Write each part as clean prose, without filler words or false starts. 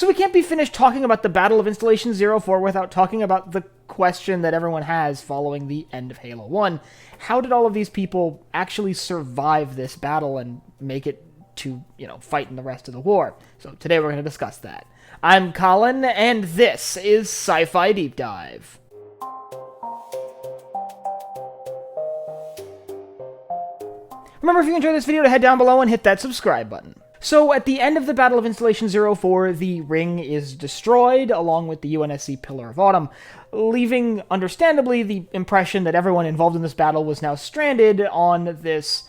So we can't be finished talking about the Battle of Installation 04 without talking about the question that everyone has following the end of Halo 1. How did all of these people actually survive this battle and make it to, fight in the rest of the war? So today we're going to discuss that. I'm Colin, and this is Sci-Fi Deep Dive. Remember, if you enjoyed this video, to head down below and hit that subscribe button. So, at the end of the Battle of Installation 04, the ring is destroyed, along with the UNSC Pillar of Autumn, leaving, understandably, the impression that everyone involved in this battle was now stranded on this,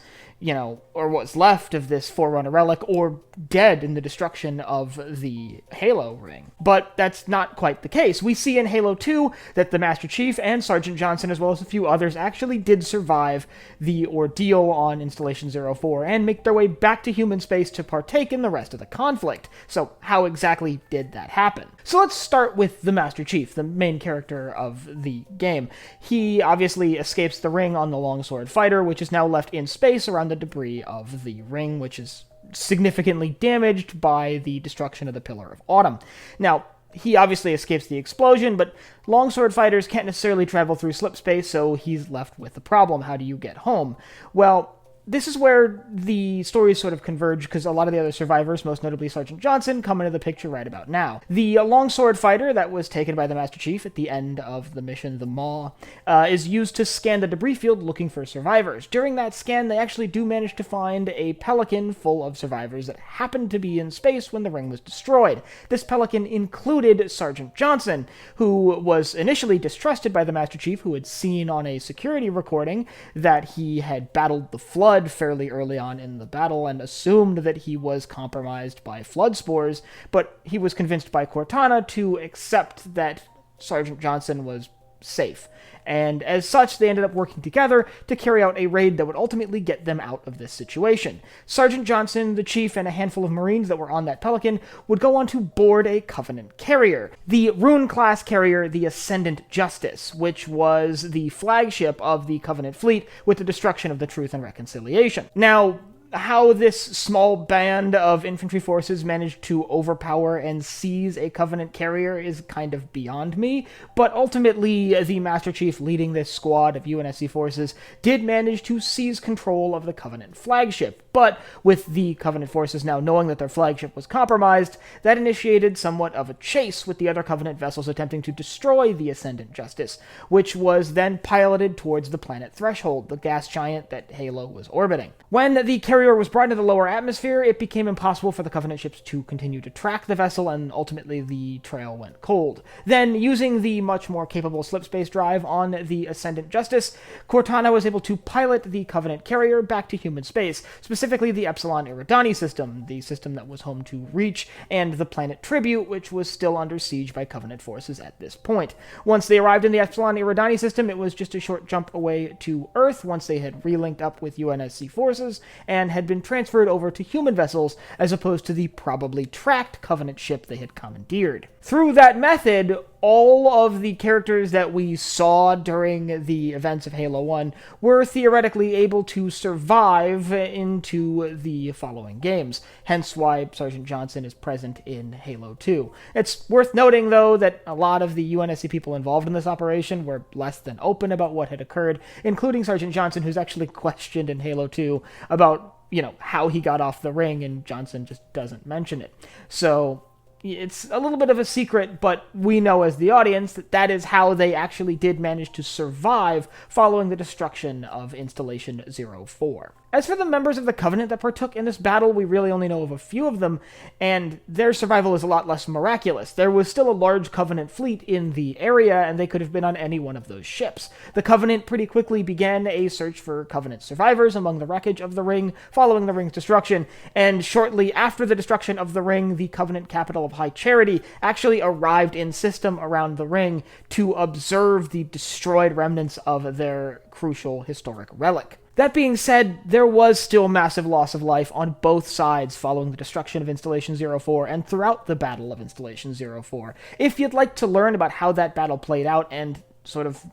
or what's left of this Forerunner relic, or dead in the destruction of the Halo ring. But that's not quite the case. We see in Halo 2 that the Master Chief and Sergeant Johnson, as well as a few others, actually did survive the ordeal on Installation 04 and make their way back to human space to partake in the rest of the conflict. So how exactly did that happen? So let's start with the Master Chief, the main character of the game. He obviously escapes the ring on the Longsword Fighter, which is now left in space around the debris of the ring, which is significantly damaged by the destruction of the Pillar of Autumn. Now, he obviously escapes the explosion, but longsword fighters can't necessarily travel through slip space, so he's left with the problem. How do you get home? Well, this is where the stories sort of converge, because a lot of the other survivors, most notably Sergeant Johnson, come into the picture right about now. The longsword fighter that was taken by the Master Chief at the end of the mission, the Maw, is used to scan the debris field looking for survivors. During that scan, they actually do manage to find a Pelican full of survivors that happened to be in space when the ring was destroyed. This Pelican included Sergeant Johnson, who was initially distrusted by the Master Chief, who had seen on a security recording that he had battled the Flood fairly early on in the battle and assumed that he was compromised by flood spores, but he was convinced by Cortana to accept that Sergeant Johnson was safe. And as such, they ended up working together to carry out a raid that would ultimately get them out of this situation. Sergeant Johnson, the Chief, and a handful of Marines that were on that Pelican would go on to board a Covenant carrier, the Rune-class carrier, the Ascension Justice, which was the flagship of the Covenant fleet with the destruction of the Truth and Reconciliation. Now, how this small band of infantry forces managed to overpower and seize a Covenant carrier is kind of beyond me, but ultimately the Master Chief leading this squad of UNSC forces did manage to seize control of the Covenant flagship. But with the Covenant forces now knowing that their flagship was compromised, that initiated somewhat of a chase with the other Covenant vessels attempting to destroy the Ascendant Justice, which was then piloted towards the planet Threshold, the gas giant that Halo was orbiting. When the carrier was brought into the lower atmosphere, it became impossible for the Covenant ships to continue to track the vessel, and ultimately the trail went cold. Then, using the much more capable slipspace drive on the Ascendant Justice, Cortana was able to pilot the Covenant carrier back to human space, specifically the Epsilon Eridani system, the system that was home to Reach, and the planet Tribute, which was still under siege by Covenant forces at this point. Once they arrived in the Epsilon Eridani system, it was just a short jump away to Earth once they had relinked up with UNSC forces, and had been transferred over to human vessels as opposed to the probably tracked Covenant ship they had commandeered. Through that method, all of the characters that we saw during the events of Halo 1 were theoretically able to survive into the following games, hence why Sergeant Johnson is present in Halo 2. It's worth noting, though, that a lot of the UNSC people involved in this operation were less than open about what had occurred, including Sergeant Johnson, who's actually questioned in Halo 2 about how he got off the ring, and Johnson just doesn't mention it. So it's a little bit of a secret, but we know as the audience that that is how they actually did manage to survive following the destruction of Installation 04. As for the members of the Covenant that partook in this battle, we really only know of a few of them, and their survival is a lot less miraculous. There was still a large Covenant fleet in the area, and they could have been on any one of those ships. The Covenant pretty quickly began a search for Covenant survivors among the wreckage of the ring following the ring's destruction, and shortly after the destruction of the ring, the Covenant capital of High Charity actually arrived in system around the ring to observe the destroyed remnants of their crucial historic relic. That being said, there was still massive loss of life on both sides following the destruction of Installation 04 and throughout the Battle of Installation 04. If you'd like to learn about how that battle played out and sort of,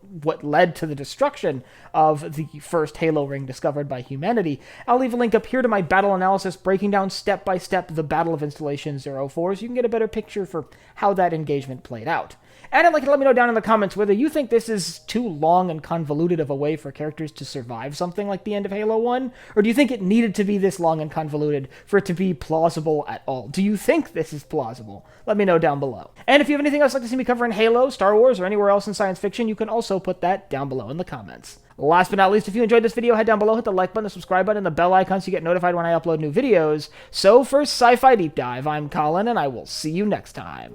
what led to the destruction of the first Halo ring discovered by humanity. I'll leave a link up here to my battle analysis breaking down step by step the Battle of Installation 04 so you can get a better picture for how that engagement played out. And I'd like you to let me know down in the comments whether you think this is too long and convoluted of a way for characters to survive something like the end of Halo 1, or do you think it needed to be this long and convoluted for it to be plausible at all? Do you think this is plausible? Let me know down below. And if you have anything else you'd like to see me cover in Halo, Star Wars, or anywhere else in science fiction, you can also put that down below in the comments. Last but not least, if you enjoyed this video, head down below, hit the like button, the subscribe button, and the bell icon so you get notified when I upload new videos. So for Sci-Fi Deep Dive, I'm Colin, and I will see you next time.